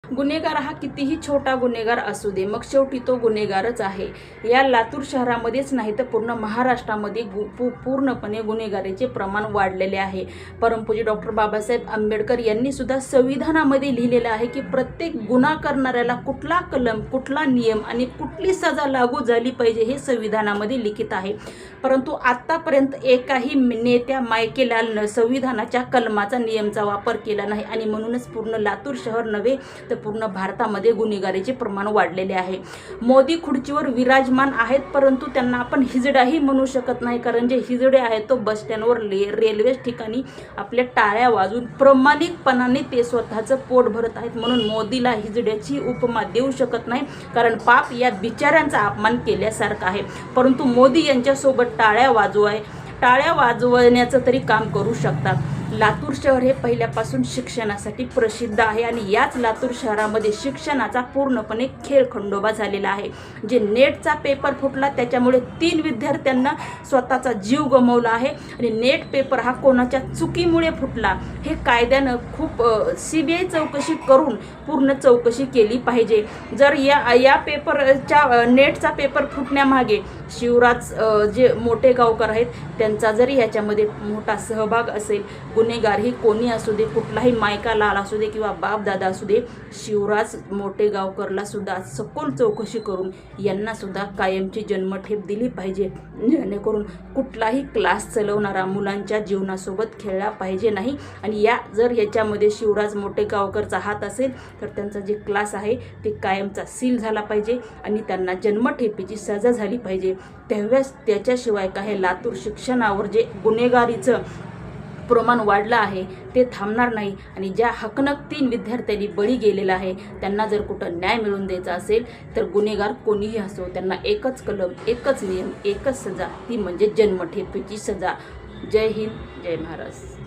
गुन्हेगार हा कितीही छोटा गुन्हेगार असू दे, मग शेवटी तो गुन्हेगारच आहे। या लातूर शहरामध्येच नाही तर पूर्ण महाराष्ट्रामध्ये पूर्णपणे गुन्हेगारीचे प्रमाण वाढलेले आहे। परमपूज्य डॉक्टर बाबासाहेब आंबेडकर यांनी सुद्धा संविधानामध्ये लिहिलेलं आहे की प्रत्येक गुन्हा करणाऱ्याला कुठला कलम, कुठला नियम आणि कुठली सजा लागू झाली पाहिजे हे संविधानामध्ये लिखित आहे। परंतु आतापर्यंत एकाही नेत्या मायकेलालनं संविधानाच्या कलमाचा नियमचा वापर केला नाही आणि म्हणूनच पूर्ण लातूर शहर नव्हे तर पूर्ण भारतामध्ये गुन्हेगारीचे प्रमाण वाढलेले आहे। मोदी खुर्चीवर विराजमान आहेत, परंतु त्यांना आपण हिजडाही म्हणू शकत नाही, कारण जे हिजडे आहेत तो बस स्टँडवर रेल्वे ठिकाणी आपल्या टाळ्या वाजून प्रामाणिकपणाने ते स्वतःचं पोट भरत आहेत। म्हणून मोदीला हिजड्याची उपमा देऊ शकत नाही, कारण पाप या बिचाऱ्यांचा अपमान केल्यासारखा आहे। परंतु मोदी यांच्यासोबत टाळ्या वाजवण्याचं तरी काम करू शकतात। लातूर शहर हे पहिल्यापासून शिक्षणासाठी प्रसिद्ध आहे आणि याच लातूर शहरामध्ये शिक्षणाचा पूर्णपणे खेळखंडोबा झालेला आहे। जे नेटचा पेपर फुटला त्याच्यामुळे 3 विद्यार्थ्यांना स्वतःचा जीव गमावला आहे आणि नेट पेपर हा कोणाच्या चुकीमुळे फुटला हे कायद्यानं खूप CBI चौकशी करून पूर्ण चौकशी केली पाहिजे। जर या पेपरच्या नेटचा पेपर फुटण्यामागे शिवराज जे मोठे गावकर आहेत त्यांचा जरी ह्याच्यामध्ये मोठा सहभाग असेल, गुन्हेगार ही कोणी असू दे, कुठलाही मायका लाल असू दे किंवा बाप दादा असू दे, शिवराज मोठे गावकरला सुद्धा सखोल चौकशी करून यांना सुद्धा कायमची जन्मठेप दिली पाहिजे, जेणेकरून कुठलाही क्लास चालवणारा मुलांच्या जीवनासोबत खेळला पाहिजे नाही। आणि जर ह्याच्यामध्ये शिवराज मोठे गावकरचा हात असेल तर त्यांचा जे क्लास आहे ते कायमचा सील झाला पाहिजे आणि त्यांना जन्मठेपेची सजा झाली पाहिजे। तेव्हाच त्याच्याशिवाय काही लातूर शिक्षणावर जे गुन्हेगारीचं प्रमाण वाढलं आहे ते थांबणार नाही आणि ज्या हकनक 3 विद्यार्थ्यांनी बळी गेलेला आहे त्यांना जर कुठं न्याय मिळवून द्यायचा असेल तर गुन्हेगार कोणीही असो त्यांना एकच कलम, एकच नियम, एकच सजा, ती म्हणजे जन्मठेपेची सजा। जय हिंद, जय महाराष्ट्र।